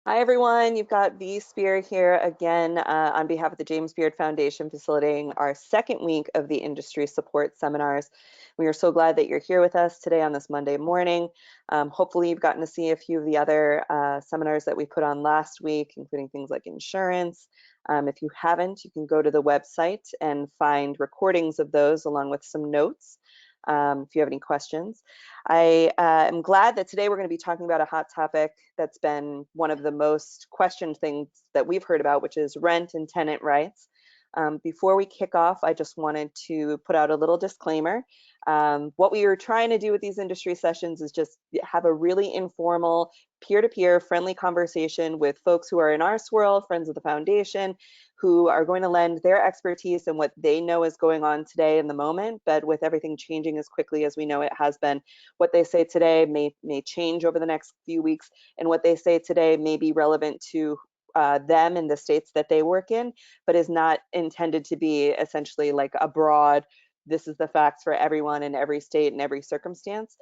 Hi, everyone. You've got V. Spear here again on behalf of the James Beard Foundation, facilitating our second week of the industry support seminars. We are so glad that you're here with us today on this Monday morning. Hopefully, you've gotten to see a few of the other seminars that we put on last week, including things like insurance. If you haven't, you can go to the website and find recordings of those along with some notes. If you have any questions. I am glad that today we're going to be talking about a hot topic that's been one of the most questioned things that we've heard about, which is rent and tenant rights. Before we kick off, I just wanted to put out a little disclaimer. What we are trying to do with these industry sessions is just have a really informal, peer-to-peer friendly conversation with folks who are in our swirl, friends of the foundation, who are going to lend their expertise and what they know is going on today in the moment. But with everything changing as quickly as we know it has been, what they say today may change over the next few weeks, and what they say today may be relevant to them in the states that they work in, but is not intended to be essentially like a broad, this is the facts for everyone in every state and every circumstance.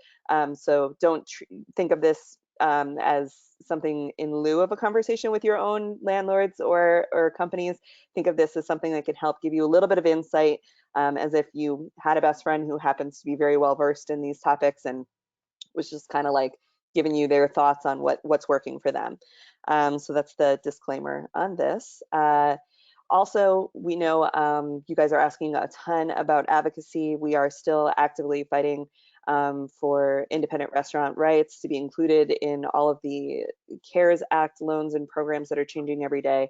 So don't think of this as something in lieu of a conversation with your own landlords or companies. Think of this as something that can help give you a little bit of insight, as if you had a best friend who happens to be very well versed in these topics and was just kind of like giving you their thoughts on what's working for them. So that's the disclaimer on this. Also, we know you guys are asking a ton about advocacy. We are still actively fighting for independent restaurant rights to be included in all of the CARES Act loans and programs that are changing every day.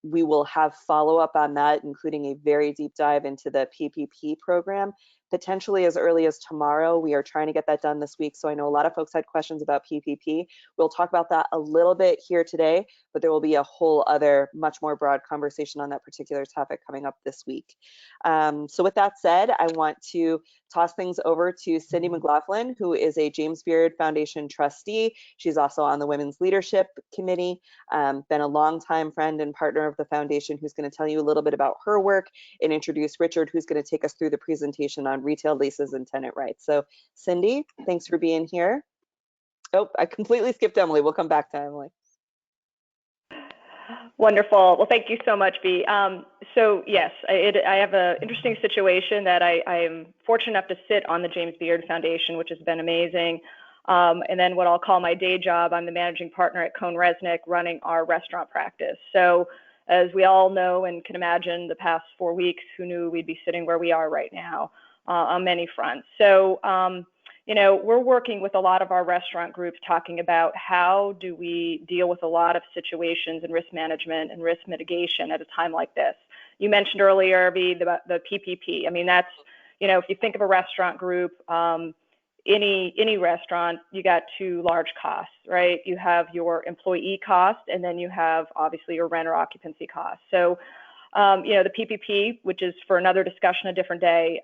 We will have follow-up on that, including a very deep dive into the PPP program, potentially as early as tomorrow. We are trying to get that done this week. So I know a lot of folks had questions about PPP. We'll talk about that a little bit here today, but there will be a whole other much more broad conversation on that particular topic coming up this week. So with that said, I want to toss things over to Cindy McLoughlin, who is a James Beard Foundation trustee. She's also on the Women's Leadership Committee, been a longtime friend and partner of the foundation, who's going to tell you a little bit about her work, and introduce Richard, who's going to take us through the presentation on retail leases and tenant rights. So Cindy, thanks for being here. Oh, I completely skipped Emily. We'll come back to Emily. Wonderful. Well, thank you so much, Bea. So yes, I have an interesting situation that I am fortunate enough to sit on the James Beard Foundation, which has been amazing. And then what I'll call my day job, I'm the managing partner at CohnReznick, running our restaurant practice. So as we all know and can imagine, the past 4 weeks, who knew we'd be sitting where we are right now on many fronts. So you know, we're working with a lot of our restaurant groups talking about how do we deal with a lot of situations and risk management and risk mitigation at a time like this. You mentioned earlier the PPP. I mean, that's, you know, if you think of a restaurant group, any restaurant, you got two large costs, right? You have your employee cost, and then you have obviously your rent or occupancy cost. So you know, the PPP, which is for another discussion a different day,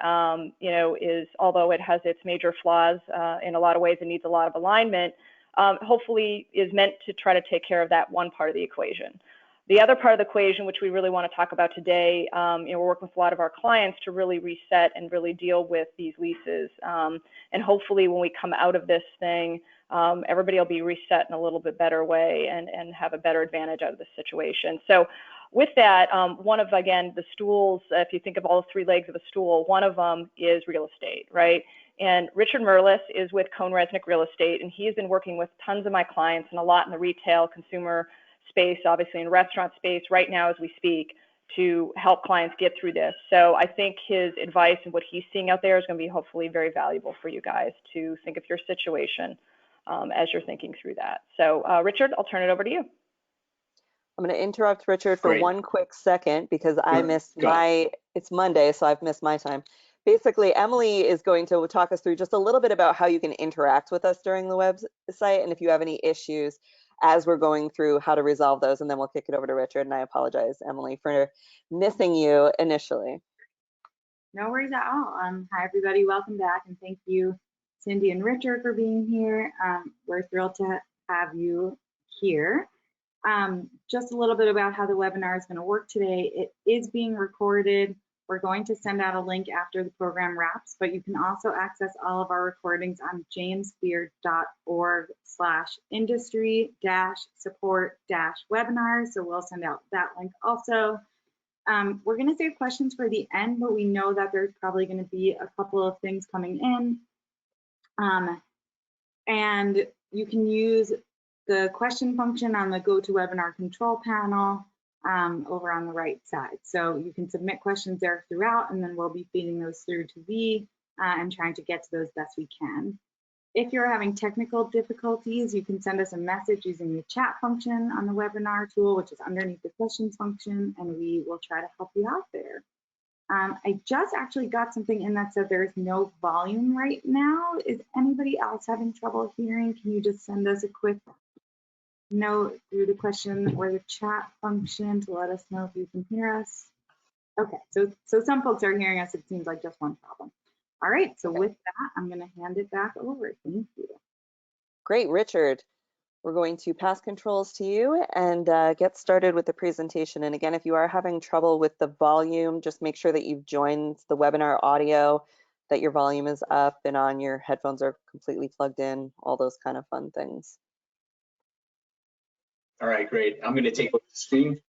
you know, is, although it has its major flaws in a lot of ways and needs a lot of alignment, hopefully is meant to try to take care of that one part of the equation. The other part of the equation, which we really want to talk about today, you know, we're working with a lot of our clients to really reset and really deal with these leases. And hopefully when we come out of this thing, everybody will be reset in a little bit better way and have a better advantage out of the situation. So with that, one of, again, the stools, if you think of all 3 legs of a stool, one of them is real estate, right? And Richard Mirliss is with CohnReznick Real Estate, and he has been working with tons of my clients and a lot in the retail consumer space, obviously in restaurant space right now as we speak, to help clients get through this. So I think his advice and what he's seeing out there is going to be hopefully very valuable for you guys to think of your situation as you're thinking through that. So Richard, I'll turn it over to you. I'm going to interrupt Richard for one quick second because I missed it's Monday, so I've missed my time. Basically, Emily is going to talk us through just a little bit about how you can interact with us during the website, and if you have any issues as we're going through how to resolve those, and then we'll kick it over to Richard. And I apologize, Emily, for missing you initially. No worries at all. Hi, everybody. Welcome back, and thank you, Cindy and Richard, for being here. We're thrilled to have you here. Just a little bit about how the webinar is going to work today. It is being recorded. We're going to send out a link after the program wraps, but you can also access all of our recordings on jamesbeard.org/industry-support-webinars. So we'll send out that link also. We're going to save questions for the end, but we know that there's probably going to be a couple of things coming in. And you can use the question function on the GoToWebinar control panel over on the right side. So you can submit questions there throughout, and then we'll be feeding those through to V and trying to get to those best we can. If you're having technical difficulties, you can send us a message using the chat function on the webinar tool, which is underneath the questions function, and we will try to help you out there. I just actually got something in that said there's no volume right now. Is anybody else having trouble hearing? Can you just send us a quick note through the question or the chat function to let us know if you can hear us? Okay, so some folks are hearing us. It seems like just one problem. All right, so with that, I'm going to hand it back over. Thank you. Great, Richard. We're going to pass controls to you and get started with the presentation. And again, if you are having trouble with the volume, just make sure that you've joined the webinar audio, that your volume is up and on, your headphones are completely plugged in, all those kind of fun things. All right, great. I'm going to take over the screen.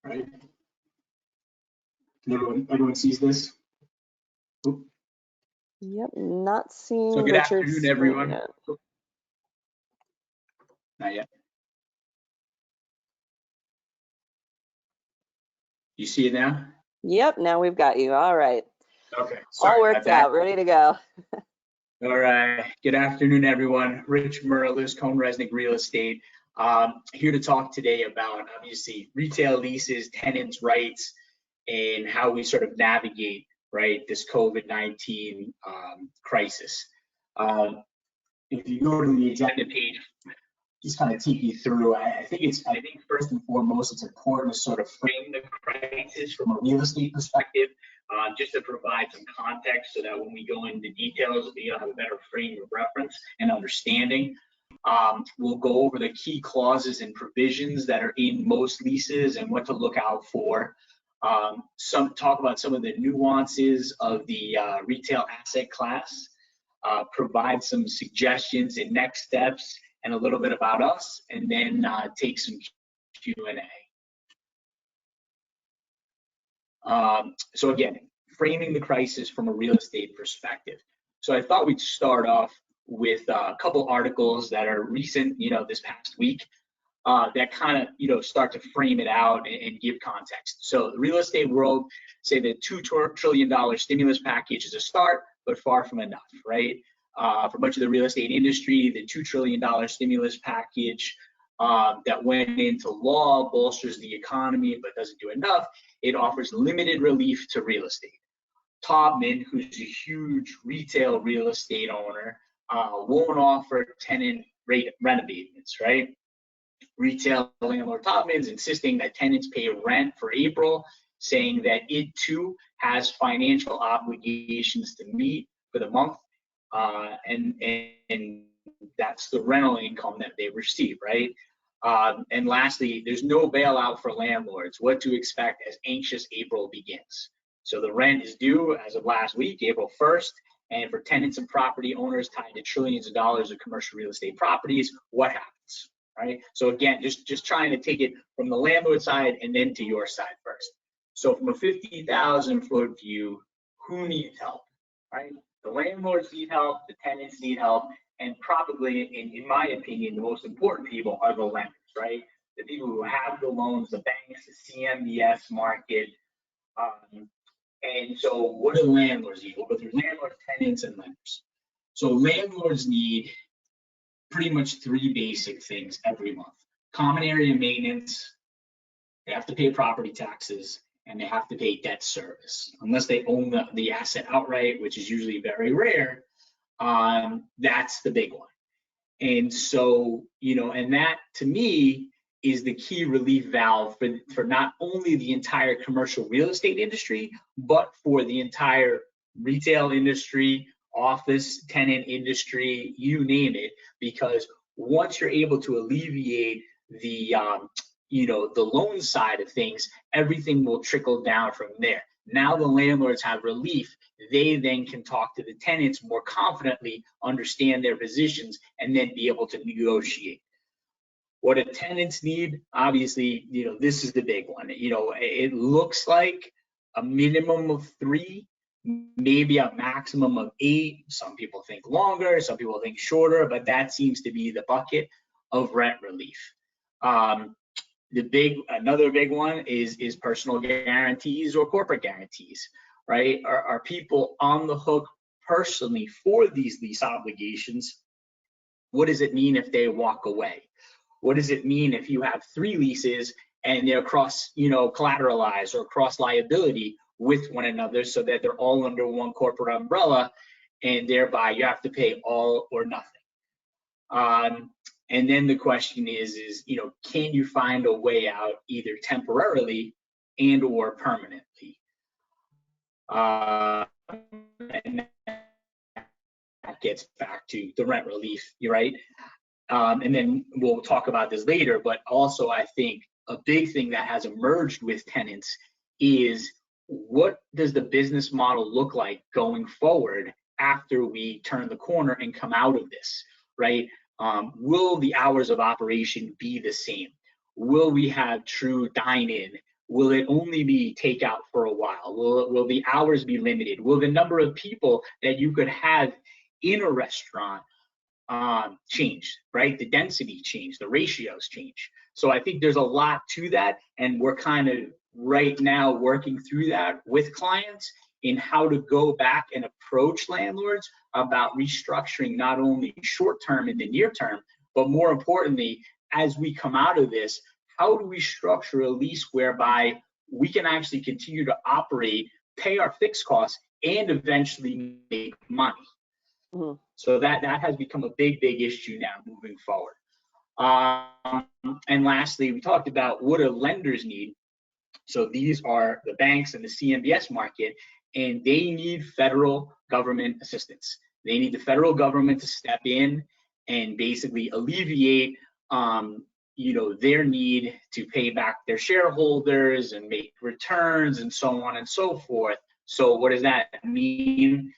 All right. Everyone sees this? Oop. Yep, not seeing So good Richard's afternoon, screen everyone. yet. Not yet. You see it now? Yep, now we've got you. All right. Okay. Sorry All about worked that. out, ready to go. All right. Good afternoon, everyone. Rich Mirliss, CohnReznick Real Estate. Here to talk today about, obviously, retail leases, tenants' rights, and how we sort of navigate, right, this COVID-19 crisis. If you go to the agenda page, just kind of take you through. I think first and foremost, it's important to sort of frame the crisis from a real estate perspective, just to provide some context so that when we go into details, you'll have a better frame of reference and understanding. We'll go over the key clauses and provisions that are in most leases and what to look out for. Talk about some of the nuances of the retail asset class, provide some suggestions and next steps, and a little bit about us, and then take some Q&A. So again, framing the crisis from a real estate perspective. So I thought we'd start off with a couple articles that are recent, this past week, that kind of, start to frame it out and give context. So the real estate world say the $2 trillion stimulus package is a start, but far from enough, right? For much of the real estate industry, the $2 trillion stimulus package that went into law bolsters the economy but doesn't do enough. It offers limited relief to real estate. Taubman, who's a huge retail real estate owner, won't offer tenant rate rent abatements, right? Retail landlord Taubman's insisting that tenants pay rent for April, saying that it too has financial obligations to meet for the month. And that's the rental income that they receive, right? And lastly, there's no bailout for landlords. What to expect as anxious April begins. So the rent is due as of last week, April 1st. And for tenants and property owners tied to trillions of dollars of commercial real estate properties, what happens, right? So again, just trying to take it from the landlord side and then to your side first. So from a 50,000 foot view, who needs help, right? The landlords need help, the tenants need help, and probably, in my opinion, the most important people are the lenders, right? The people who have the loans, the banks, the CMBS market. And so what do landlords need? We'll go through landlords, tenants, and lenders. So landlords need pretty much three basic things every month. Common area maintenance, they have to pay property taxes, and they have to pay debt service. Unless they own the asset outright, which is usually very rare, that's the big one. And so, and that to me is the key relief valve for not only the entire commercial real estate industry, but for the entire retail industry, office, tenant industry, you name it, because once you're able to alleviate the the loan side of things, everything will trickle down from there. Now the landlords have relief. They then can talk to the tenants more confidently, understand their positions, and then be able to negotiate. What do tenants need? Obviously, this is the big one. It looks like a minimum of 3, maybe a maximum of 8. Some people think longer, some people think shorter, but that seems to be the bucket of rent relief. Another big one is personal guarantees or corporate guarantees, right? Are people on the hook personally for these lease obligations? What does it mean if they walk away? What does it mean if you have 3 leases and they're cross, collateralized or cross liability with one another so that they're all under one corporate umbrella, and thereby you have to pay all or nothing? And then the question is, can you find a way out either temporarily and or permanently? And that gets back to the rent relief, right? And then we'll talk about this later, but also I think a big thing that has emerged with tenants is, what does the business model look like going forward after we turn the corner and come out of this, right? Will the hours of operation be the same? Will we have true dine-in? Will it only be takeout for a while? Will the hours be limited? Will the number of people that you could have in a restaurant change, right? The density change, the ratios change. So I think there's a lot to that, and we're kind of right now working through that with clients in how to go back and approach landlords about restructuring not only short term in the near term, but more importantly, as we come out of this, how do we structure a lease whereby we can actually continue to operate, pay our fixed costs, and eventually make money? Mm-hmm. So that has become a big issue now moving forward. And lastly, we talked about what do lenders need. So these are the banks and the CMBS market, and they need federal government assistance. They need the federal government to step in and basically alleviate, their need to pay back their shareholders and make returns and so on and so forth. So what does that mean?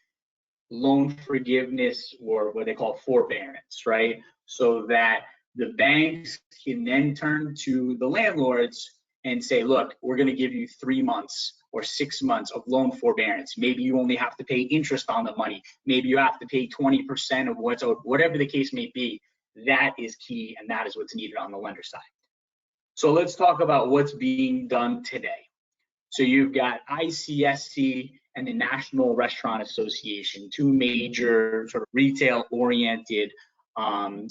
Loan forgiveness, or what they call forbearance, right? So that the banks can then turn to the landlords and say, look, we're going to give you 3 months or 6 months of loan forbearance. Maybe you only have to pay interest on the money. Maybe you have to pay 20% of what's owed, whatever the case may be. That is key, and that is what's needed on the lender side. So let's talk about what's being done today. So you've got ICSC and the National Restaurant Association, 2 major sort of retail-oriented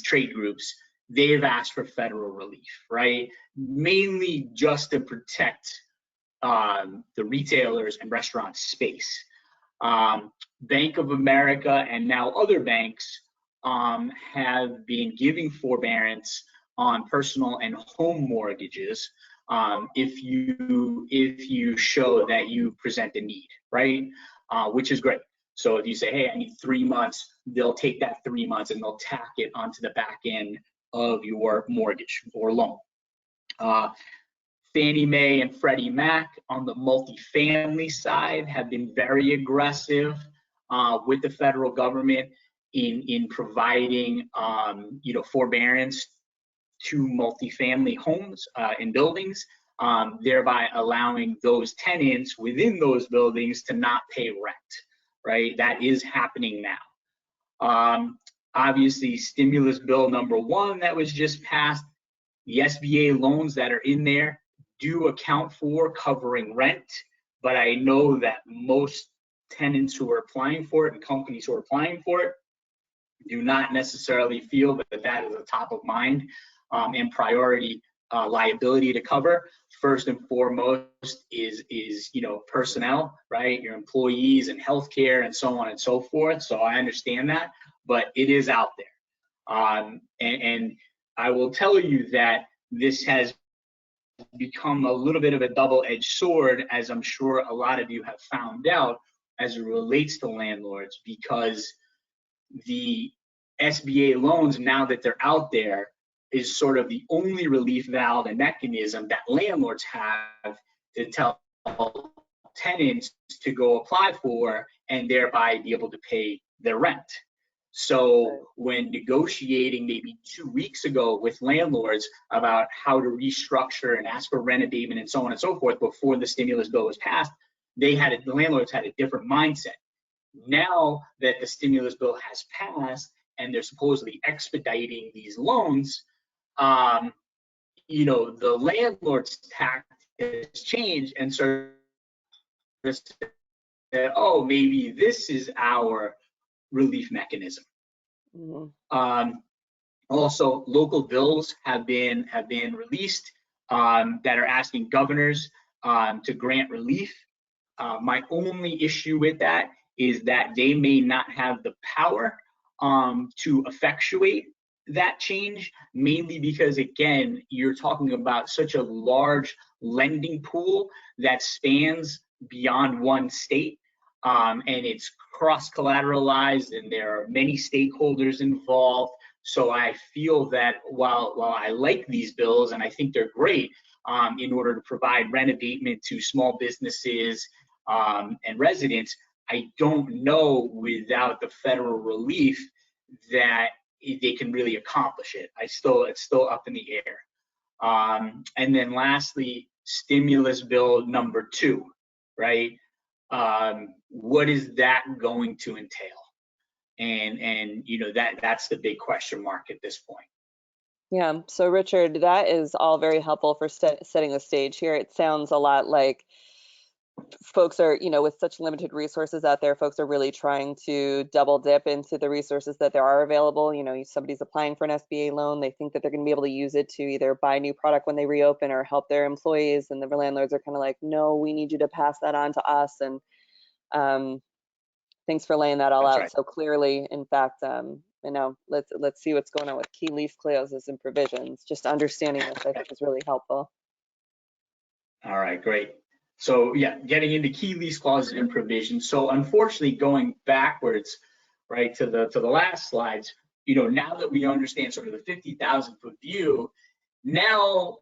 trade groups. They've asked for federal relief, right? Mainly just to protect the retailers and restaurant space. Bank of America and now other banks have been giving forbearance on personal and home mortgages if you show that you present a need, right? Which is great. So if you say, hey, I need 3 months, they'll take that 3 months and they'll tack it onto the back end of your mortgage or loan. Fannie Mae and Freddie Mac on the multifamily side have been very aggressive with the federal government in providing forbearance to multifamily homes and buildings, thereby allowing those tenants within those buildings to not pay rent, right? That is happening now. Obviously, stimulus bill number 1 that was just passed, the SBA loans that are in there do account for covering rent, but I know that most tenants who are applying for it and companies who are applying for it do not necessarily feel that that is a top of mind and priority liability to cover. First and foremost is personnel, right? Your employees and healthcare and so on and so forth. So I understand that, but it is out there. And I will tell you that this has become a little bit of a double-edged sword, as I'm sure a lot of you have found out, as it relates to landlords, because the SBA loans, now that they're out there, is sort of the only relief valve and mechanism that landlords have to tell tenants to go apply for and thereby be able to pay their rent. So when negotiating maybe 2 weeks ago with landlords about how to restructure and ask for rent abatement and so on and so forth before the stimulus bill was passed, the landlords had a different mindset. Now that the stimulus bill has passed and they're supposedly expediting these loans, the landlord's tact has changed and sort of said, oh, maybe this is our relief mechanism. Mm-hmm. Also, local bills have been released that are asking governors to grant relief. My only issue with that is that they may not have the power to effectuate that change, mainly because, again, you're talking about such a large lending pool that spans beyond one state, and it's cross-collateralized, and there are many stakeholders involved. So I feel that while I like these bills, and I think they're great in order to provide rent abatement to small businesses and residents, I don't know without the federal relief that they can really accomplish it. It's still up in the air. And then lastly, stimulus bill number 2, right? What is that going to entail? And that's the big question mark at this point. Yeah. So Richard, that is all very helpful for setting the stage here. It sounds a lot like folks are, with such limited resources out there, folks are really trying to double dip into the resources that there are available. Somebody's applying for an SBA loan, they think that they're going to be able to use it to either buy a new product when they reopen or help their employees, and the landlords are kind of like, no, we need you to pass that on to us. And thanks for laying that all That's out right. so clearly. In fact, let's see what's going on with key lease clauses and provisions. Just understanding this, I think, is really helpful. All right, great. So yeah, getting into key lease clauses and provisions. So unfortunately, going backwards, right, to the last slides, now that we understand sort of the 50,000 foot view, now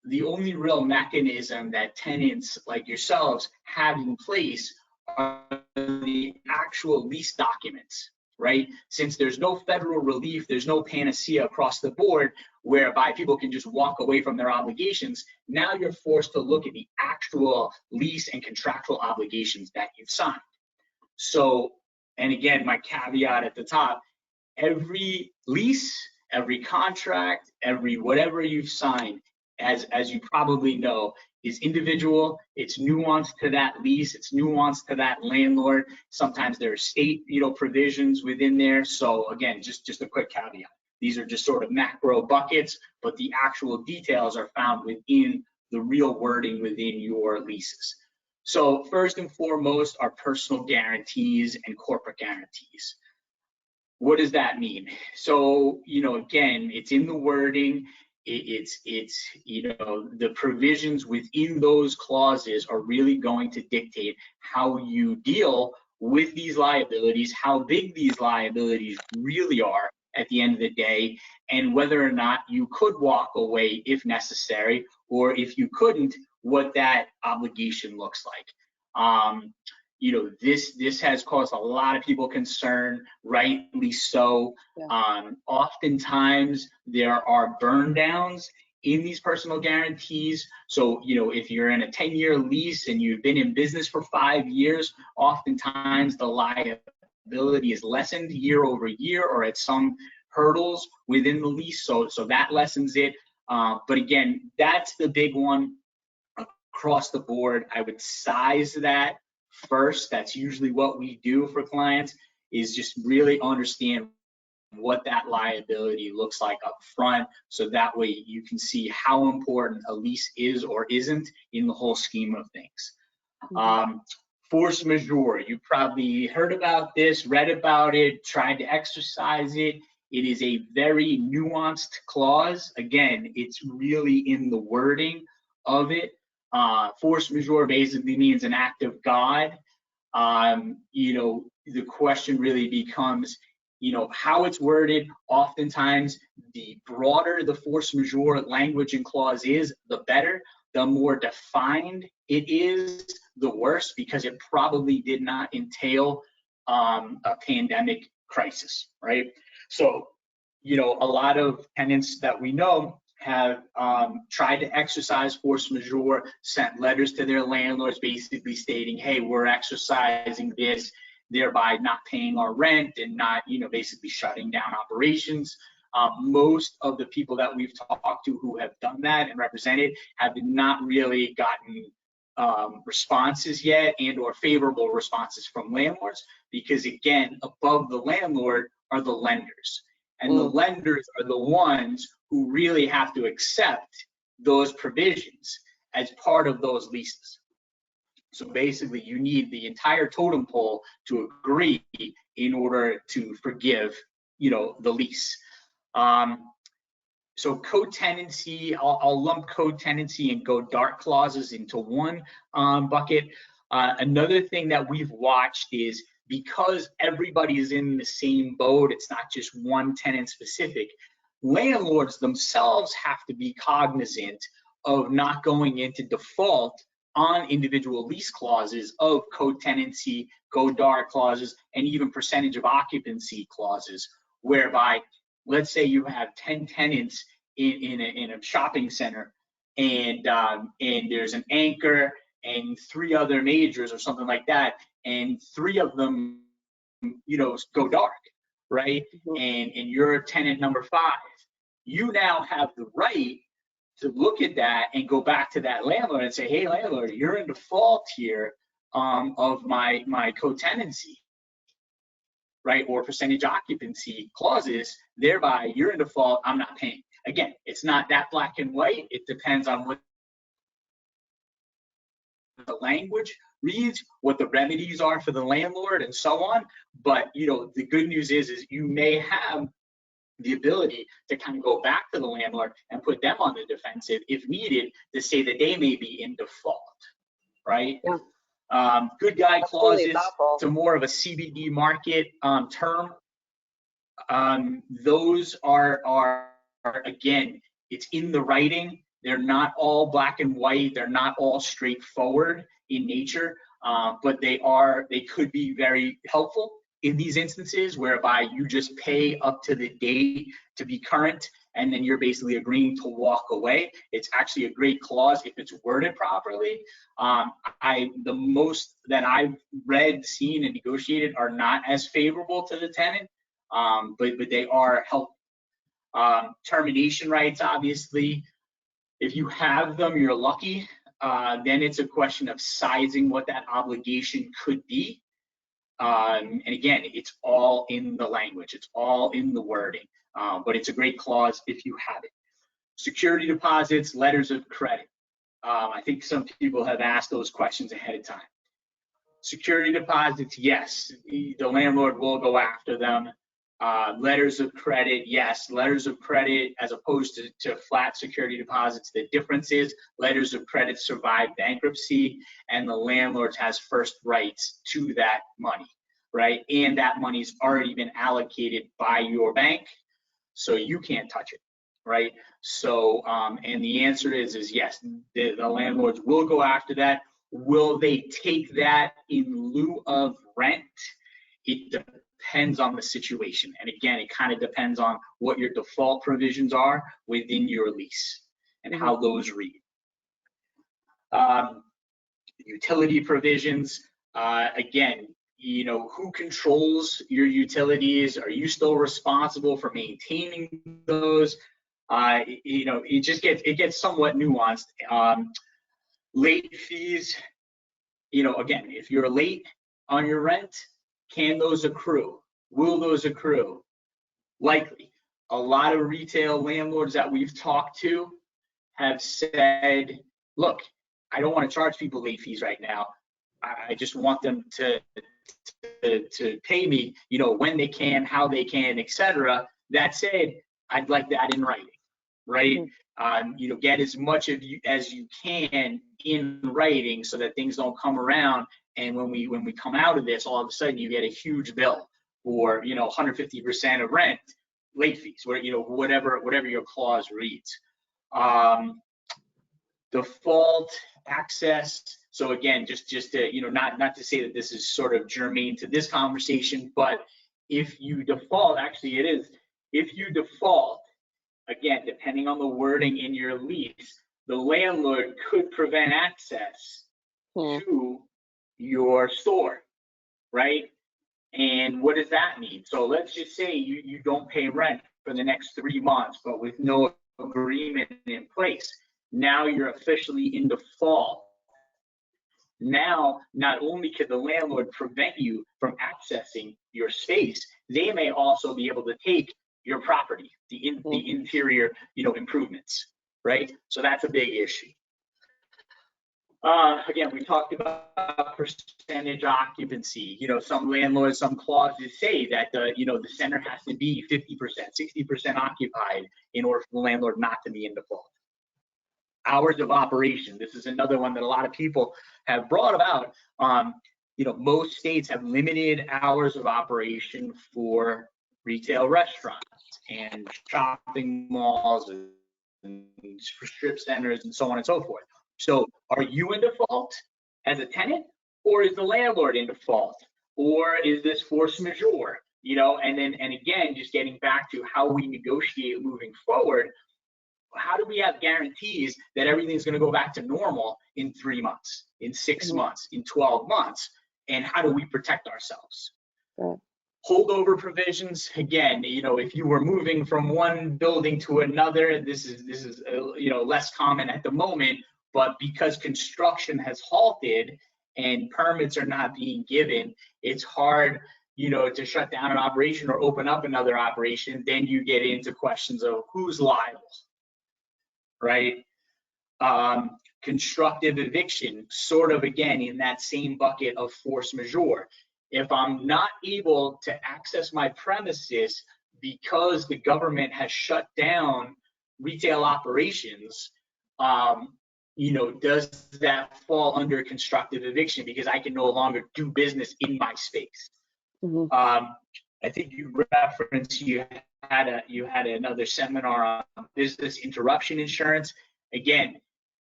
the only real mechanism that tenants like yourselves have in place are the actual lease documents, right? Since there's no federal relief, there's no panacea across the board whereby people can just walk away from their obligations. Now you're forced to look at the actual lease and contractual obligations that you've signed. So, and again, my caveat at the top, every lease, every contract, every whatever you've signed, as you probably know, is individual. It's nuanced to that lease. It's nuanced to that landlord. Sometimes there are state, provisions within there. So again, just a quick caveat. These are just sort of macro buckets, but the actual details are found within the real wording within your leases. So first and foremost are personal guarantees and corporate guarantees. What does that mean? So, again, it's in the wording. It's the provisions within those clauses are really going to dictate how you deal with these liabilities, how big these liabilities really are at the end of the day, and whether or not you could walk away if necessary, or if you couldn't, what that obligation looks like. This has caused a lot of people concern, rightly so. Yeah. Oftentimes there are burn downs in these personal guarantees. So, if you're in a 10-year lease and you've been in business for 5 years, oftentimes the liability is lessened year over year or at some hurdles within the lease. So that lessens it. But again, that's the big one across the board. I would size that first. That's usually what we do for clients, is just really understand what that liability looks like up front, so that way you can see how important a lease is or isn't in the whole scheme of things. Mm-hmm. Force majeure, you probably heard about this, read about it, tried to exercise it. It is a very nuanced clause. Again, it's really in the wording of it. Force majeure basically means an act of God. The question really becomes, how it's worded. Oftentimes, the broader the force majeure language and clause is, the better. The more defined it is, the worse, because it probably did not entail a pandemic crisis, right? So, a lot of tenants that we know have tried to exercise force majeure, sent letters to their landlords basically stating, hey, we're exercising this, thereby not paying our rent and not, basically shutting down operations. Most of the people that we've talked to who have done that and represented have not really gotten responses yet, and or favorable responses from landlords, because again, above the landlord are the lenders, and the lenders are the ones who really have to accept those provisions as part of those leases. So basically, you need the entire totem pole to agree in order to forgive, the lease. So co-tenancy, I'll lump co-tenancy and go dark clauses into one bucket. Another thing that we've watched is, because everybody is in the same boat, it's not just one tenant specific, landlords themselves have to be cognizant of not going into default on individual lease clauses of co-tenancy, go dark clauses, and even percentage of occupancy clauses, whereby, let's say you have 10 tenants in a shopping center, and there's an anchor and 3 other majors or something like that, and 3 of them, go dark, right? And you're tenant number 5. You now have the right to look at that and go back to that landlord and say, hey, landlord, you're in default here of my co-tenancy, right, or percentage occupancy clauses, thereby you're in default, I'm not paying. Again, it's not that black and white. It depends on what the language reads, what the remedies are for the landlord, and so on. But, the good news is you may have the ability to kind of go back to the landlord and put them on the defensive if needed, to say that they may be in default, right? Yeah. Good guy clauses to more of a CBD market term. Those are again, it's in the writing. They're not all black and white. They're not all straightforward in nature, but they could be very helpful in these instances, whereby you just pay up to the date to be current, and then you're basically agreeing to walk away. It's actually a great clause if it's worded properly. The most that I've read, seen, and negotiated are not as favorable to the tenant, but they are helpful. Termination rights, obviously, if you have them, you're lucky. Then it's a question of sizing what that obligation could be. And again, it's all in the language, it's all in the wording, but it's a great clause if you have it. Security deposits, letters of credit. I think some people have asked those questions ahead of time. Security deposits, yes, the landlord will go after them. Letters of credit, yes, letters of credit as opposed to flat security deposits. The difference is letters of credit survive bankruptcy, and the landlord has first rights to that money, right? And that money's already been allocated by your bank, so you can't touch it, right? So, and the answer is yes, the landlords will go after that. Will they take that in lieu of rent? It depends on the situation. And again, it kind of depends on what your default provisions are within your lease and how those read. Utility provisions, again, who controls your utilities? Are you still responsible for maintaining those? It gets somewhat nuanced. Late fees, again, if you're late on your rent, can those accrue? Will those accrue? Likely. A lot of retail landlords that we've talked to have said, look, I don't want to charge people late fees right now. I just want them to pay me, when they can, how they can, etc. That said, I'd like that in writing, right? Get as much of you as you can in writing so that things don't come around. And when we come out of this, all of a sudden you get a huge bill for, 150% of rent, late fees, or, whatever your clause reads. Default access. So again, just to, not to say that this is sort of germane to this conversation, but if you default, actually it is, if you default, again, depending on the wording in your lease, the landlord could prevent access to your store, right? And what does that mean? So let's just say you don't pay rent for the next 3 months, but with no agreement in place. Now you're officially in default. Now, not only could the landlord prevent you from accessing your space, they may also be able to take your property, the interior, improvements, right? So that's a big issue. Again, we talked about percentage occupancy. Some landlords, some clauses say that the center has to be 50%, 60% occupied in order for the landlord not to be in default. Hours of operation. This is another one that a lot of people have brought about. Most states have limited hours of operation for retail restaurants and shopping malls and strip centers and so on and so forth. So are you in default as a tenant, or is the landlord in default, or is this force majeure? And again, just getting back to how we negotiate moving forward, how do we have guarantees that everything's going to go back to normal in 3 months, in 6 months, in 12 months? And how do we protect ourselves? Right. Holdover provisions, again, if you were moving from one building to another, this is less common at the moment, but because construction has halted and permits are not being given, it's hard, to shut down an operation or open up another operation. Then you get into questions of who's liable, right? Constructive eviction, sort of again in that same bucket of force majeure. If I'm not able to access my premises because the government has shut down retail operations, does that fall under constructive eviction because I can no longer do business in my space? I think you referenced you had another seminar on business interruption insurance. Again,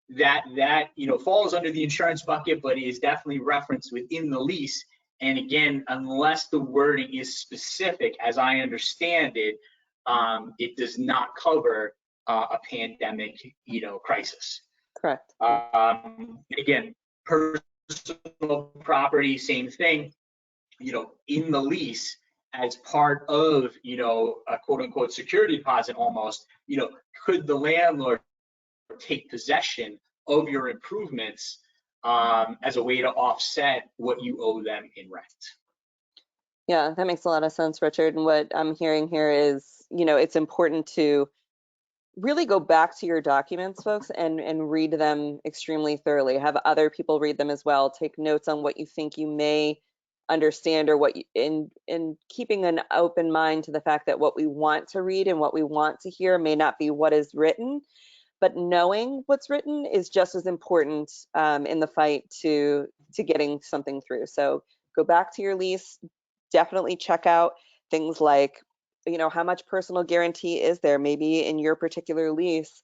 that falls under the insurance bucket, but is definitely referenced within the lease. And again, unless the wording is specific, as I understand it, it does not cover a pandemic, crisis. Correct. Again, personal property, same thing. In the lease, as part of a quote unquote security deposit, almost, could the landlord take possession of your improvements as a way to offset what you owe them in rent? Yeah, that makes a lot of sense, Richard. And what I'm hearing here is, it's important to really go back to your documents, folks, and read them extremely thoroughly. Have other people read them as well. Take notes on what you think you may understand, or what you, in keeping an open mind to the fact that what we want to read and what we want to hear may not be what is written, but knowing what's written is just as important in the fight to getting something through. So go back to your lease, definitely check out things like, how much personal guarantee is there? Maybe in your particular lease,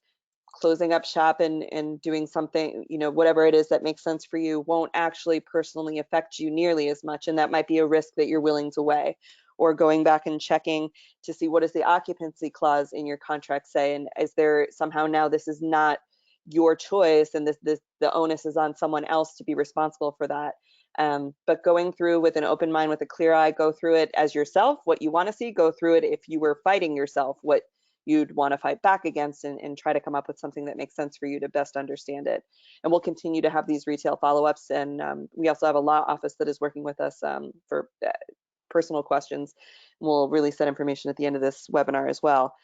closing up shop and doing something, whatever it is that makes sense for you, won't actually personally affect you nearly as much. And that might be a risk that you're willing to weigh. Or going back and checking to see what does the occupancy clause in your contract say, and is there somehow now this is not your choice and the onus is on someone else to be responsible for that. But going through with an open mind, with a clear eye, go through it as yourself, what you want to see, go through it if you were fighting yourself, what you'd want to fight back against, and try to come up with something that makes sense for you to best understand it. And we'll continue to have these retail follow-ups, and we also have a law office that is working with us for personal questions. We'll release that information at the end of this webinar as well.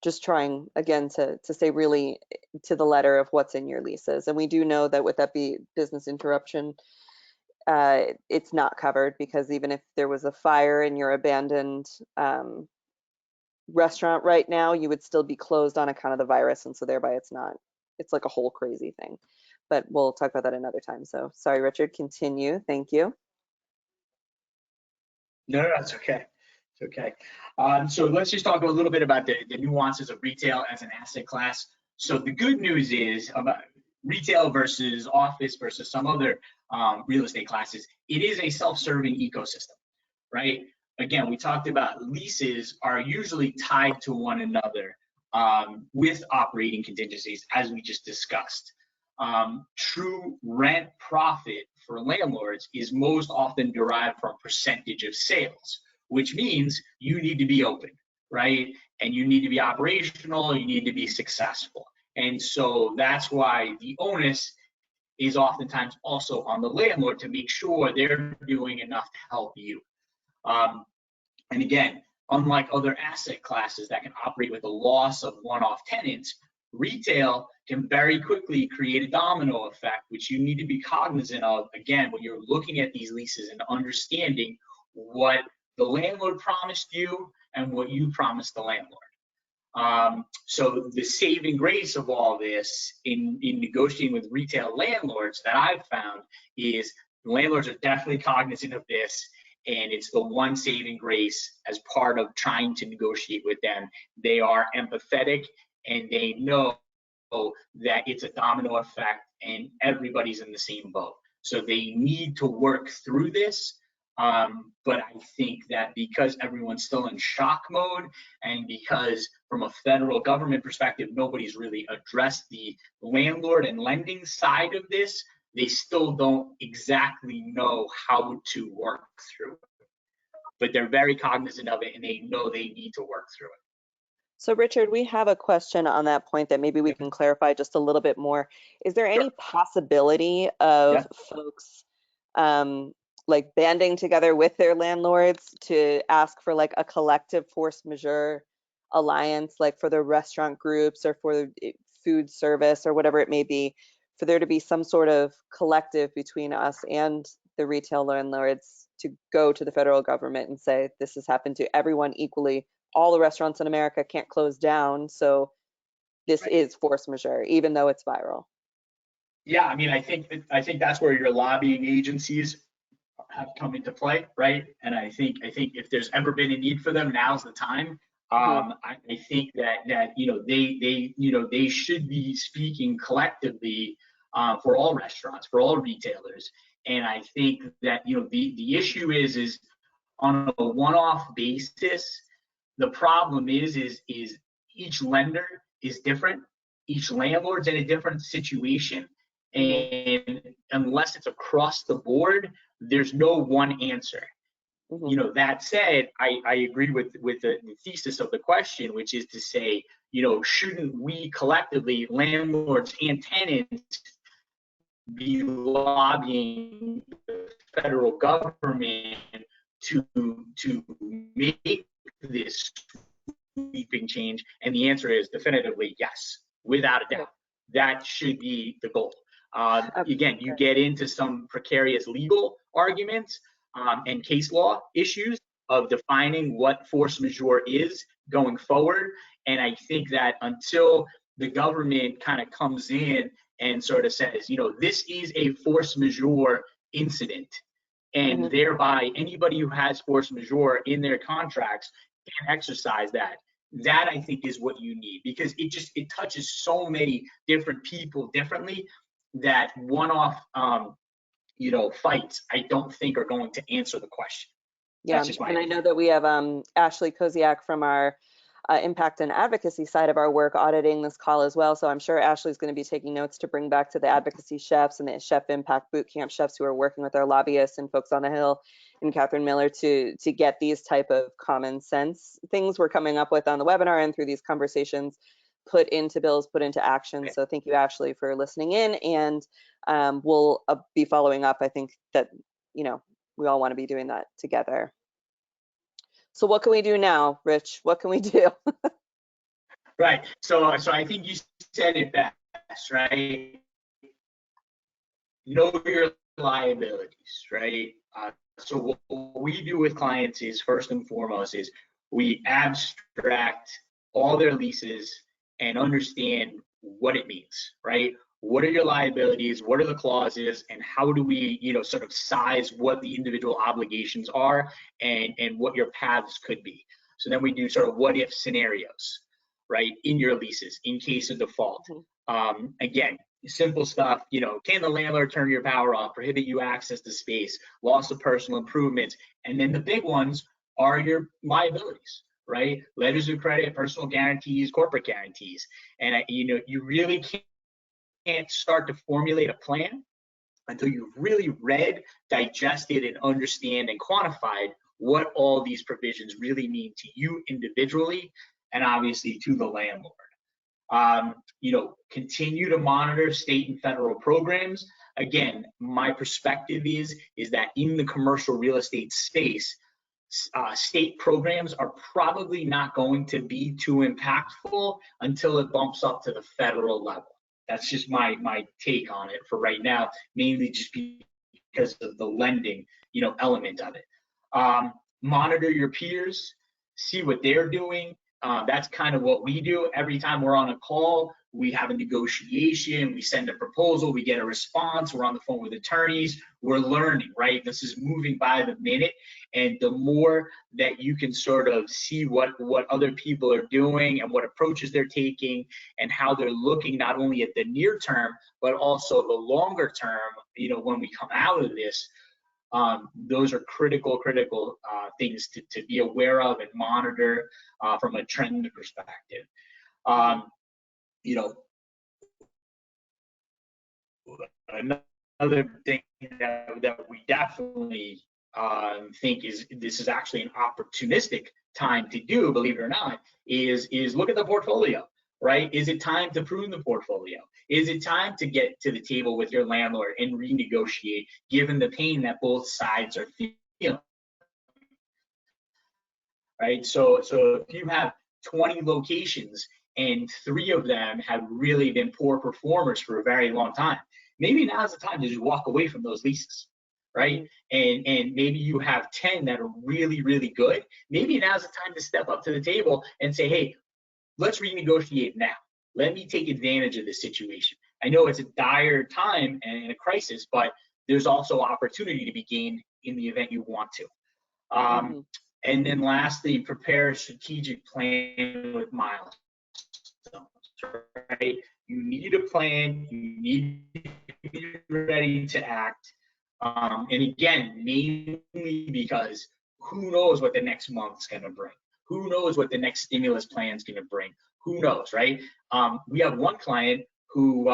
Just trying again to say really to the letter of what's in your leases. And we do know that with that business interruption, it's not covered, because even if there was a fire in your abandoned restaurant right now, you would still be closed on account of the virus, and so thereby it's like a whole crazy thing. But we'll talk about that another time. So sorry, Richard, continue. Thank you. No, it's okay. It's okay. So let's just talk a little bit about the nuances of retail as an asset class. So the good news is about retail versus office versus some other real estate classes, it is a self-serving ecosystem, right? Again, we talked about leases are usually tied to one another with operating contingencies, as we just discussed. True rent profit for landlords is most often derived from percentage of sales, which means you need to be open, right? And you need to be operational, you need to be successful. And so that's why the onus is oftentimes also on the landlord to make sure they're doing enough to help you. And again, unlike other asset classes that can operate with the loss of one-off tenants, retail can very quickly create a domino effect, which you need to be cognizant of, again, when you're looking at these leases and understanding what the landlord promised you and what you promised the landlord. So the saving grace of all this in negotiating with retail landlords that I've found is landlords are definitely cognizant of this, and it's the one saving grace as part of trying to negotiate with them. They are empathetic and they know that it's a domino effect and everybody's in the same boat. So they need to work through this. But I think that because everyone's still in shock mode and because from a federal government perspective, nobody's really addressed the landlord and lending side of this, they still don't exactly know how to work through it. But they're very cognizant of it and they know they need to work through it. So Richard, we have a question on that point that maybe we can clarify just a little bit more. Is there any possibility of folks like banding together with their landlords to ask for like a collective force majeure alliance, like for the restaurant groups or for the food service or whatever it may be, for there to be some sort of collective between us and the retail landlords to go to the federal government and say, this has happened to everyone equally. All the restaurants in America can't close down, so this is force majeure, even though it's viral. Yeah, I mean, I think that's where your lobbying agencies have come into play, right? And I think if there's ever been a need for them, now's the time. I think that they should be speaking collectively for all restaurants, for all retailers. And I think that the issue is on a one-off basis. The problem is each lender is different, each landlord's in a different situation, and unless it's across the board, there's no one answer. That said, I agree with the thesis of the question, which is to say, shouldn't we collectively, landlords and tenants, be lobbying the federal government to make this sweeping change? And the answer is definitively yes, without a doubt. That should be the goal. Again, you get into some precarious legal arguments and case law issues of defining what force majeure is going forward. And I think that until the government kind of comes in and sort of says, this is a force majeure incident, and thereby anybody who has force majeure in their contracts can exercise that. That I think is what you need, because it touches so many different people differently that one-off fights I don't think are going to answer the question. Yeah, and I know that we have Ashley Koziak from our impact and advocacy side of our work auditing this call as well. So I'm sure Ashley's going to be taking notes to bring back to the advocacy chefs and the chef impact boot camp chefs who are working with our lobbyists and folks on the Hill and Catherine Miller to get these type of common sense things we're coming up with on the webinar and through these conversations put into bills, put into action. So thank you, Ashley, for listening in, and we'll be following up. I think that we all want to be doing that together. So what can we do now, Rich? What can we do? Right. So I think you said it best, right? Know your liabilities, right? So what we do with clients is, first and foremost, is we abstract all their leases and understand what it means, right? what are your liabilities, what are the clauses, and how do we, sort of size what the individual obligations are and what your paths could be. So then we do sort of what if scenarios, right, in your leases in case of default. Again, simple stuff, can the landlord turn your power off, prohibit you access to space, loss of personal improvements, and then the big ones are your liabilities, right? Letters of credit, personal guarantees, corporate guarantees. And you really can't start to formulate a plan until you've really read, digested, and understand and quantified what all these provisions really mean to you individually and obviously to the landlord. Continue to monitor state and federal programs. Again, my perspective is that in the commercial real estate space, state programs are probably not going to be too impactful until it bumps up to the federal level. That's just my take on it for right now, mainly just because of the lending, element of it. Monitor your peers, see what they're doing. That's kind of what we do. Every time we're on a call, we have a negotiation, we send a proposal, we get a response, we're on the phone with attorneys, we're learning, right? This is moving by the minute. And the more that you can sort of see what other people are doing and what approaches they're taking and how they're looking not only at the near term, but also the longer term, when we come out of this, those are critical things to be aware of and monitor from a trend perspective. Another thing that we definitely think this is actually an opportunistic time to do, believe it or not, is look at the portfolio, right? Is it time to prune the portfolio? Is it time to get to the table with your landlord and renegotiate, given the pain that both sides are feeling? Right? So if you have 20 locations and 3 of them have really been poor performers for a very long time, maybe now's the time to just walk away from those leases, right? And maybe you have 10 that are really, really good. Maybe now's the time to step up to the table and say, hey, let's renegotiate now. Let me take advantage of this situation. I know it's a dire time and a crisis, but there's also opportunity to be gained in the event you want to. And then lastly, prepare a strategic plan with milestones, right? You need a plan, you need to be ready to act. And again, mainly because who knows what the next month's gonna bring? Who knows what the next stimulus plan's gonna bring? Who knows, right? We have one client who,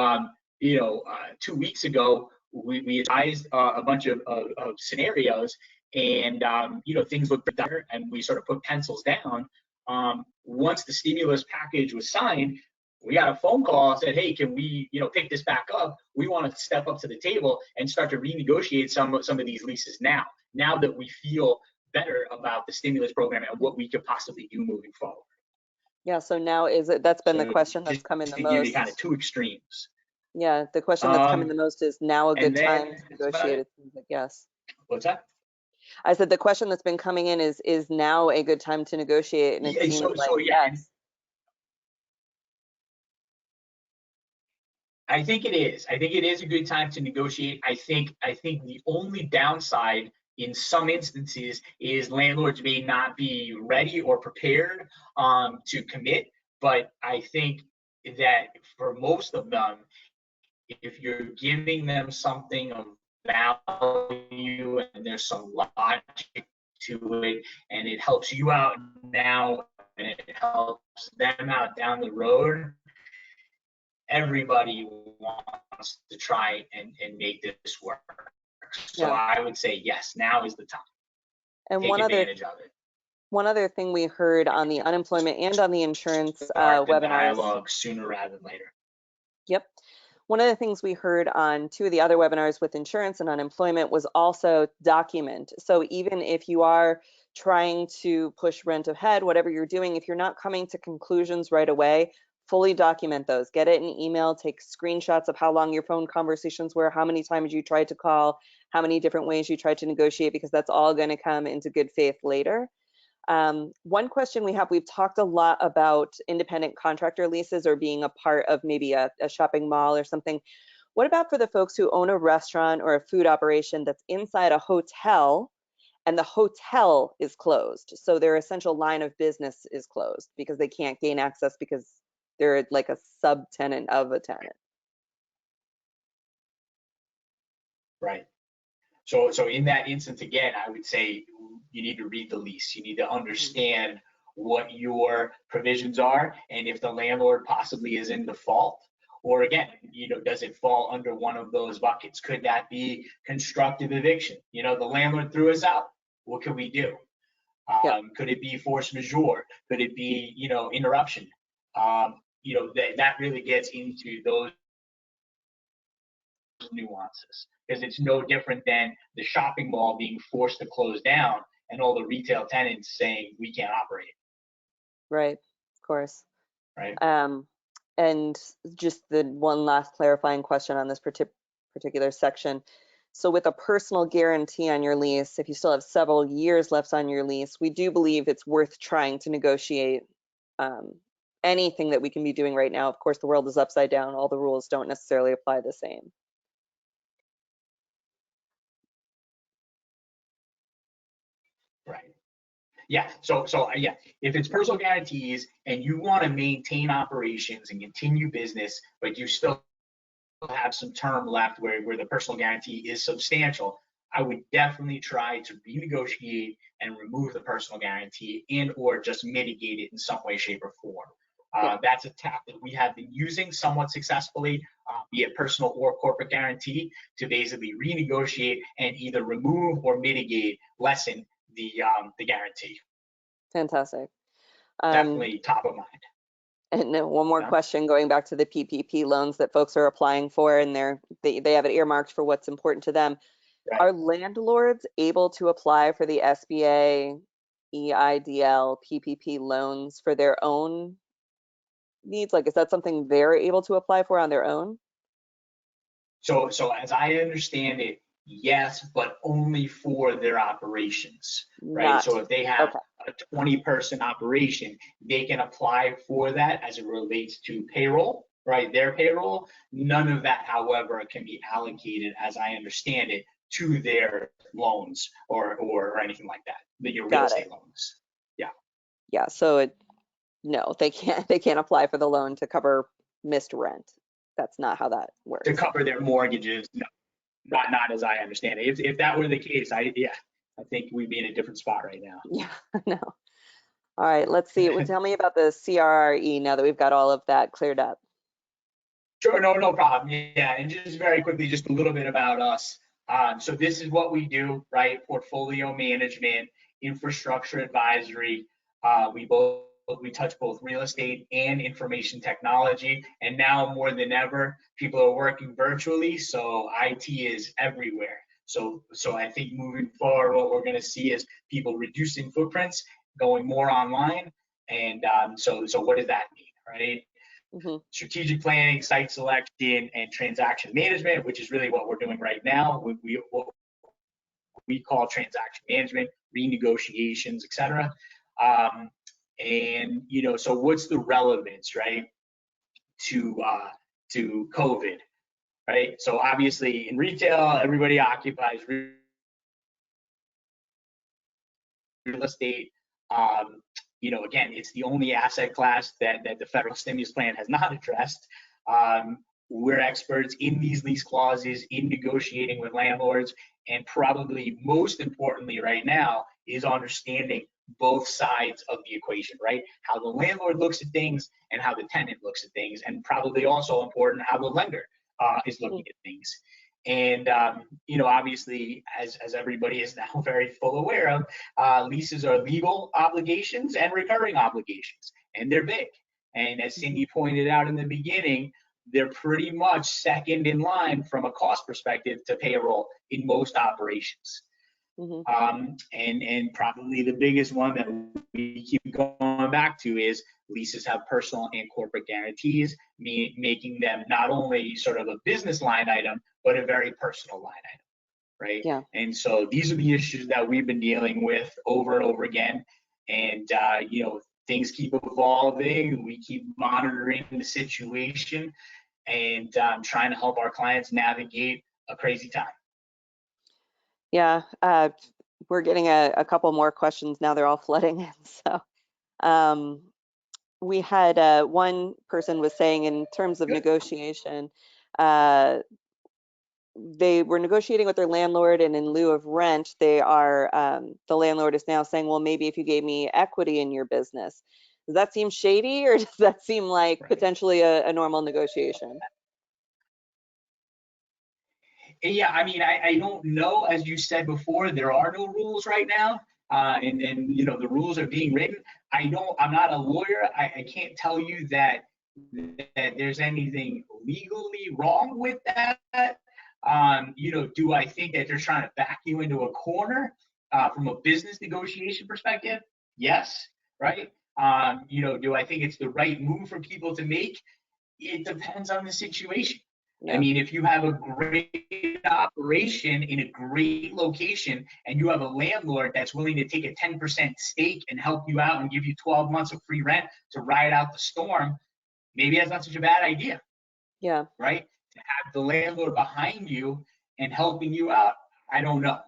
2 weeks ago, we advised a bunch of scenarios, and things looked better, and we sort of put pencils down. Once the stimulus package was signed, we got a phone call and said, hey, can we pick this back up? We want to step up to the table and start to renegotiate some of these leases now that we feel better about the stimulus program and what we could possibly do moving forward. Yeah, so now that's been the question that's come in the most. Give you kind of 2 extremes. Yeah, the question that's coming the most is now a good time to negotiate? It seems like yes. What's that? I said the question that's been coming in is now a good time to negotiate? And it seems yes. I think it is. I think it is a good time to negotiate. I think the only downside in some instances is landlords may not be ready or prepared to commit. But I think that for most of them, if you're giving them something of value and there's some logic to it and it helps you out now and it helps them out down the road, everybody wants to try and make this work. So I would say yes, now is the time. And take advantage of it. One other thing we heard on the unemployment and on the insurance webinars. Dialogue sooner rather than later. Yep. One of the things we heard on 2 of the other webinars with insurance and unemployment was also document. So even if you are trying to push rent ahead, whatever you're doing, if you're not coming to conclusions right away, fully document those. Get it in email, take screenshots of how long your phone conversations were, how many times you tried to call, how many different ways you tried to negotiate, because that's all going to come into good faith later. One question we have, we've talked a lot about independent contractor leases or being a part of maybe a shopping mall or something. What about for the folks who own a restaurant or a food operation that's inside a hotel and the hotel is closed? So their essential line of business is closed because they can't gain access because they're like a subtenant of a tenant. Right. So in that instance, again, I would say you need to read the lease. You need to understand what your provisions are, and if the landlord possibly is in default, or again, does it fall under one of those buckets? Could that be constructive eviction? The landlord threw us out. What could we do? Could it be force majeure? Could it be, interruption? That really gets into those nuances, because it's no different than the shopping mall being forced to close down and all the retail tenants saying we can't operate. Right, of course. Right. And just the one last clarifying question on this particular section. So with a personal guarantee on your lease, if you still have several years left on your lease, we do believe it's worth trying to negotiate anything that we can be doing right now. Of course, the world is upside down. All the rules don't necessarily apply the same. Right. Yeah. So yeah, if it's personal guarantees and you want to maintain operations and continue business, but you still have some term left where the personal guarantee is substantial, I would definitely try to renegotiate and remove the personal guarantee and or just mitigate it in some way, shape, or form. That's a tactic we have been using somewhat successfully, be it personal or corporate guarantee, to basically renegotiate and either remove or mitigate, lessen the guarantee. Fantastic. Definitely top of mind. And one more question, going back to the PPP loans that folks are applying for, and they have it earmarked for what's important to them. Right. Are landlords able to apply for the SBA, EIDL, PPP loans for their own needs? Like, is that something they're able to apply for on their own? So as I understand it, yes, but only for their operations, right? So if they have a 20-person operation, they can apply for that as it relates to payroll, right? Their payroll. None of that, however, can be allocated, as I understand it, to their loans or anything like that. Your real estate loans. Yeah. Yeah. So no, they can't apply for the loan to cover missed rent. That's not how that works. To cover their mortgages, no. Not as I understand it. If that were the case, I think we'd be in a different spot right now. Yeah, no. All right, let's see. Well, tell me about the CRRE now that we've got all of that cleared up. Sure, no problem. Yeah, and just very quickly, just a little bit about us. So this is what we do, right? Portfolio management, infrastructure advisory. We touch both real estate and information technology, and now more than ever, people are working virtually, so IT is everywhere. So I think moving forward, what we're going to see is people reducing footprints, going more online, and so what does that mean, right? Mm-hmm. Strategic planning, site selection, and transaction management, which is really what we're doing right now. What we call transaction management, renegotiations, etc. And so what's the relevance, right, to COVID, right? So obviously in retail, everybody occupies real estate. Again, it's the only asset class that the federal stimulus plan has not addressed. We're experts in these lease clauses, in negotiating with landlords, and probably most importantly right now is understanding both sides of the equation, right? How the landlord looks at things and how the tenant looks at things, and probably also important how the lender is looking at things. And obviously, as everybody is now very full aware of, leases are legal obligations and recurring obligations, and they're big. And as Cindy pointed out in the beginning, they're pretty much second in line from a cost perspective to payroll in most operations. Mm-hmm. And probably the biggest one that we keep going back to is leases have personal and corporate guarantees, making them not only sort of a business line item, but a very personal line item, right? Yeah. And so these are the issues that we've been dealing with over and over again. And things keep evolving. We keep monitoring the situation and trying to help our clients navigate a crazy time. Yeah, we're getting a couple more questions now. They're all flooding in. So we had one person was saying in terms of negotiation, they were negotiating with their landlord, and in lieu of rent, they are the landlord is now saying, well, maybe if you gave me equity in your business. Does that seem shady, or does that seem like potentially a normal negotiation? Yeah, I mean, I don't know. As you said before, there are no rules right now, and the rules are being written. I'm not a lawyer. I can't tell you that there's anything legally wrong with that. Do I think that they're trying to back you into a corner from a business negotiation perspective? Yes, right. Do I think it's the right move for people to make? It depends on the situation. Yeah. I mean, if you have a great operation in a great location and you have a landlord that's willing to take a 10% stake and help you out and give you 12 months of free rent to ride out the storm, maybe that's not such a bad idea. Yeah. Right? To have the landlord behind you and helping you out, I don't know.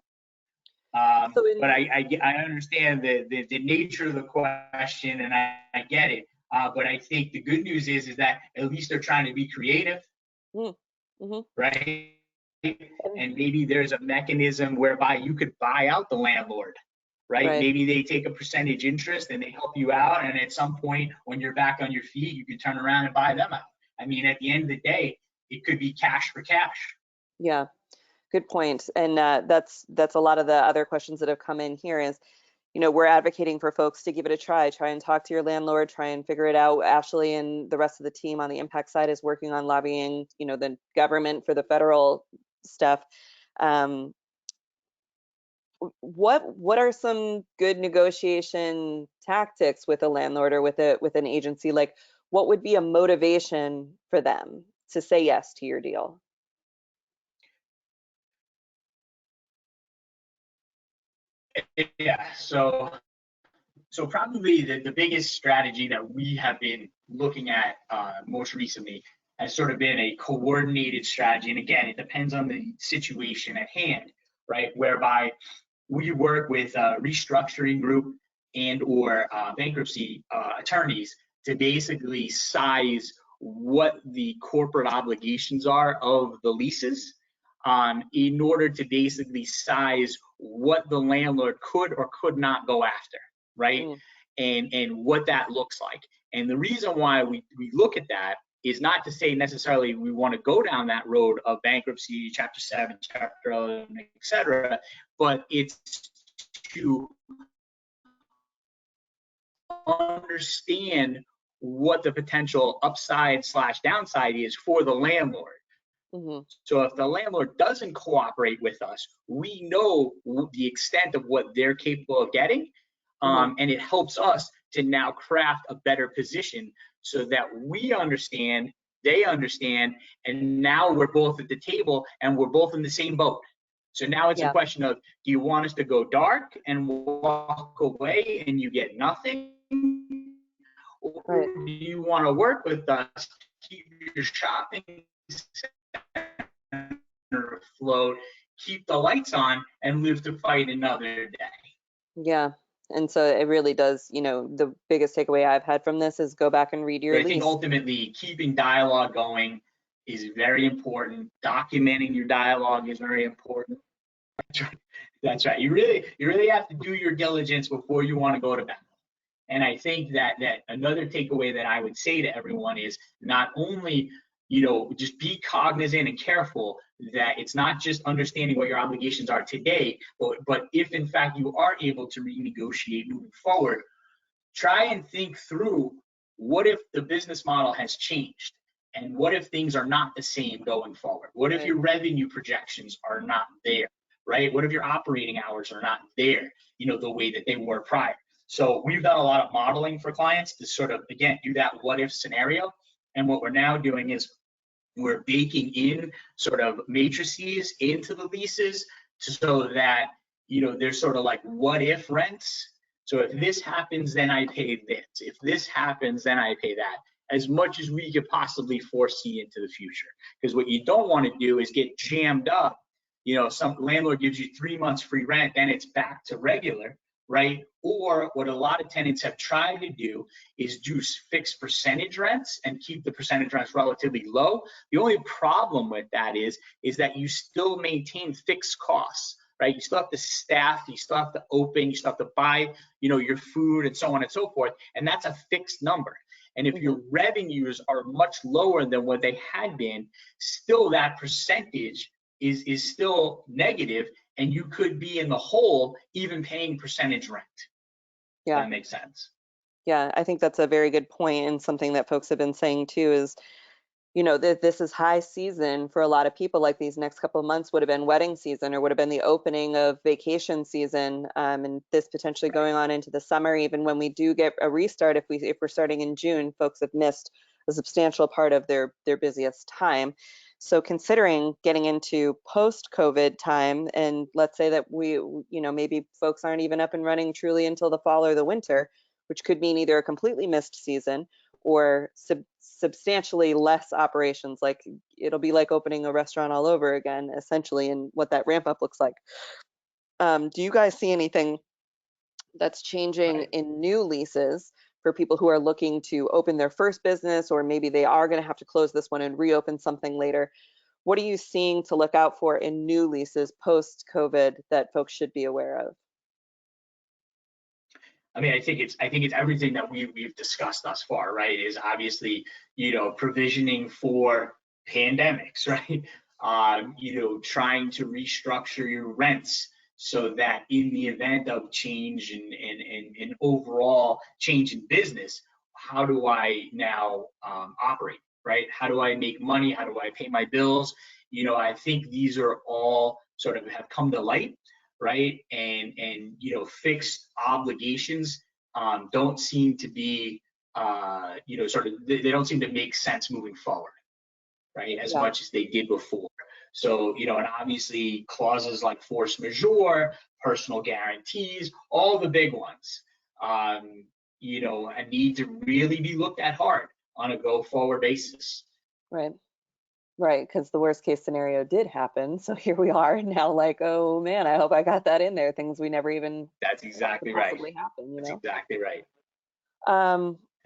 But I understand the nature of the question, and I get it. But I think the good news is that at least they're trying to be creative, right? And maybe there's a mechanism whereby you could buy out the landlord, right? Maybe they take a percentage interest and they help you out, and at some point when you're back on your feet, you can turn around and buy them out. I mean, at the end of the day, it could be cash for cash. Yeah. Good point. And that's a lot of the other questions that have come in here is, we're advocating for folks to give it a try and talk to your landlord, try and figure it out. Ashley and the rest of the team on the impact side is working on lobbying, the government for the federal stuff. What are some good negotiation tactics with a landlord or with an agency? Like, what would be a motivation for them to say yes to your deal? Yeah, so probably the biggest strategy that we have been looking at most recently has sort of been a coordinated strategy. And again, it depends on the situation at hand, right? Whereby we work with a restructuring group and or bankruptcy attorneys to basically size what the corporate obligations are of the leases in order to basically size what the landlord could or could not go after, right? And what that looks like. And the reason why we look at that is not to say necessarily we want to go down that road of bankruptcy, Chapter 7, Chapter 11, et cetera, but it's to understand what the potential upside / downside is for the landlord. So if the landlord doesn't cooperate with us, we know the extent of what they're capable of getting, and it helps us to now craft a better position so that we understand, they understand, and now we're both at the table and we're both in the same boat. So now it's a question of, do you want us to go dark and walk away and you get nothing? Or do you want to work with us, keep your shopping center afloat, keep the lights on, and live to fight another day? Yeah. And so it really does, the biggest takeaway I've had from this is go back and read your lease. I think ultimately keeping dialogue going is very important. Documenting your dialogue is very important. That's right. You really have to do your diligence before you want to go to battle. And I think that another takeaway that I would say to everyone is not only, just be cognizant and careful that it's not just understanding what your obligations are today, but if in fact you are able to renegotiate moving forward, try and think through what if the business model has changed, and what if things are not the same going forward? What if your revenue projections are not there, right? What if your operating hours are not there, the way that they were prior? So we've done a lot of modeling for clients to sort of, again, do that what if scenario. And what we're now doing is we're baking in sort of matrices into the leases so that, there's sort of like what if rents. So if this happens, then I pay this. If this happens, then I pay that, as much as we could possibly foresee into the future. Because what you don't want to do is get jammed up. You know, some landlord gives you 3 months free rent, then it's back to regular, right? Or what a lot of tenants have tried to do is do fixed percentage rents and keep the percentage rents relatively low. The only problem with that is that you still maintain fixed costs, right? You still have to staff, you still have to open, you still have to buy, you know, your food and so on and so forth. And that's a fixed number. And if your revenues are much lower than what they had been, still that percentage is still negative, and you could be in the hole even paying percentage rent. Yeah. That makes sense. Yeah, I think that's a very good point, and something that folks have been saying too is, you know, that this is high season for a lot of people. Like these next couple of months would have been wedding season, or would have been the opening of vacation season, and this potentially going on into the summer. Even when we do get a restart, if we're starting in June, folks have missed a substantial part of their busiest time. So considering getting into post-COVID time, and let's say that we, you know, maybe folks aren't even up and running truly until the fall or the winter, which could mean either a completely missed season or substantially less operations. Like it'll be like opening a restaurant all over again, essentially, and what that ramp up looks like. Do you guys see anything that's changing in new leases for people who are looking to open their first business, or maybe they are going to have to close this one and reopen something later? What are you seeing to look out for in new leases post-COVID that folks should be aware of? I mean, I think it's everything that we've discussed thus far, right? Is obviously, you know, provisioning for pandemics, right? You know, trying to restructure your rents so that in the event of change and overall change in business, how do I now operate, right? How do I make money? How do I pay my bills? You know, I think these are all sort of have come to light, right? And you know, fixed obligations don't seem to be you know, sort of they don't seem to make sense moving forward, right? As much as they did before. So, you know, and obviously clauses like force majeure, personal guarantees, all the big ones, you know, and need to really be looked at hard on a go forward basis. Right. Right, because the worst case scenario did happen. So here we are now, like, oh man, I hope I got that in there. Things we never even That's thought exactly could right. possibly happen, you That's know? exactly right.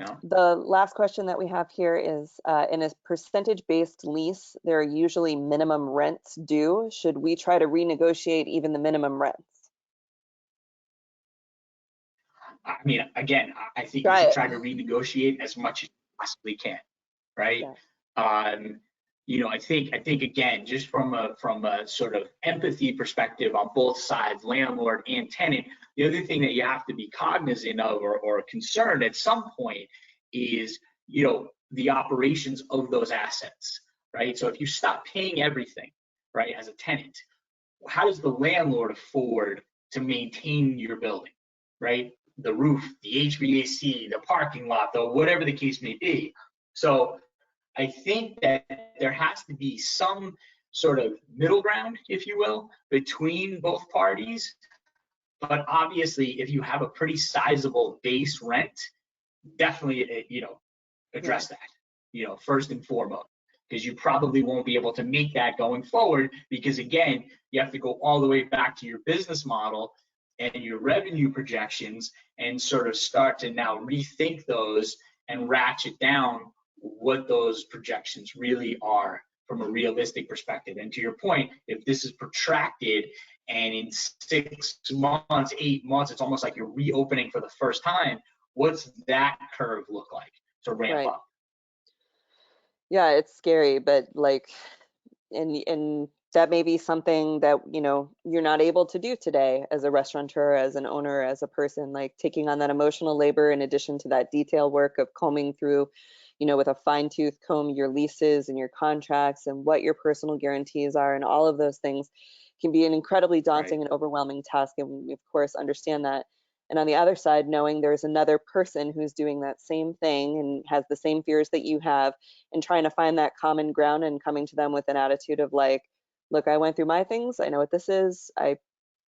Yeah. The last question that we have here is, in a percentage-based lease, there are usually minimum rents due. Should we try to renegotiate even the minimum rents? I mean, again, I think Try you should it. try to renegotiate as much as you possibly can, right? Yeah. You know, I think again, just from a sort of empathy perspective on both sides, landlord and tenant, the other thing that you have to be cognizant of or concerned at some point is, you know, the operations of those assets, right? So if you stop paying everything, right, as a tenant, how does the landlord afford to maintain your building, right? The roof, the HVAC, the parking lot, the whatever the case may be. So I think that there has to be some sort of middle ground, if you will, between both parties. But obviously, if you have a pretty sizable base rent, definitely, you know, address that, you know, first and foremost, because you probably won't be able to make that going forward, because again, you have to go all the way back to your business model and your revenue projections and sort of start to now rethink those and ratchet down what those projections really are from a realistic perspective. And to your point, if this is protracted and in 6 months, 8 months, it's almost like you're reopening for the first time, what's that curve look like to ramp up? Yeah, it's scary, but like, and that may be something that, you know, you're not able to do today as a restaurateur, as an owner, as a person, like taking on that emotional labor in addition to that detail work of combing through, you know, with a fine-tooth comb, your leases and your contracts and what your personal guarantees are, and all of those things can be an incredibly daunting and overwhelming task. And we, of course, understand that. And on the other side, knowing there's another person who's doing that same thing and has the same fears that you have, and trying to find that common ground and coming to them with an attitude of like, look, I went through my things. I know what this is. I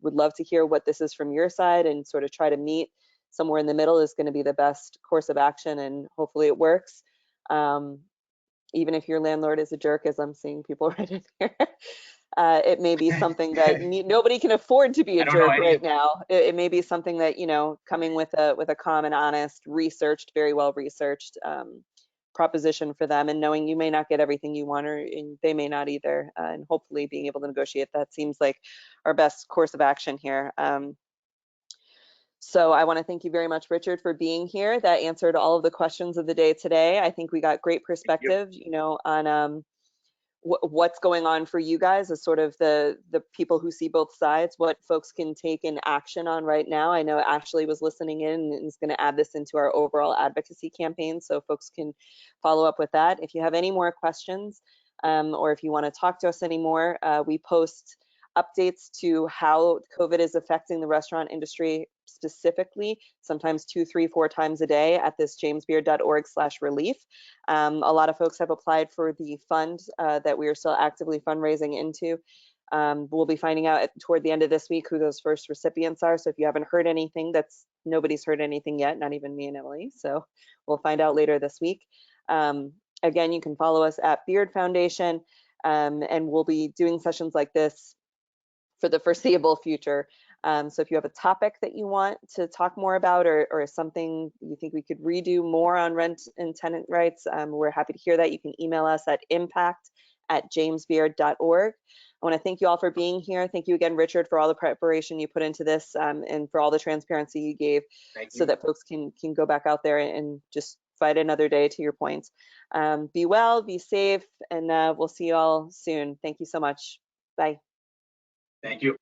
would love to hear what this is from your side, and sort of try to meet somewhere in the middle is going to be the best course of action, and hopefully it works. Even if your landlord is a jerk, as I'm seeing people right in here, it may be something that nobody can afford to be a jerk right now. It may be something that, you know, coming with a calm and honest, researched, very well researched proposition for them, and knowing you may not get everything you want, or and they may not either, and hopefully being able to negotiate. That seems like our best course of action here. So I want to thank you very much, Richard, for being here. That answered all of the questions of the day today. I think we got great perspective, you know, on what's going on for you guys as sort of the people who see both sides, what folks can take in action on right now. I know Ashley was listening in and is going to add this into our overall advocacy campaign, so folks can follow up with that. If you have any more questions, or if you want to talk to us anymore, we post updates to how COVID is affecting the restaurant industry specifically, sometimes 2, 3, 4 times a day at this jamesbeard.org/relief. A lot of folks have applied for the fund that we are still actively fundraising into. We'll be finding out toward the end of this week who those first recipients are. So if you haven't heard anything, nobody's heard anything yet, not even me and Emily. So we'll find out later this week. Again, you can follow us at Beard Foundation, and we'll be doing sessions like this for the foreseeable future. So if you have a topic that you want to talk more about, or something you think we could redo more on rent and tenant rights, we're happy to hear that. You can email us at impact@jamesbeard.org. I want to thank you all for being here. Thank you again, Richard, for all the preparation you put into this, and for all the transparency you gave, so that folks can go back out there and just fight another day, to your point. Be well, be safe, and we'll see you all soon. Thank you so much. Bye. Thank you.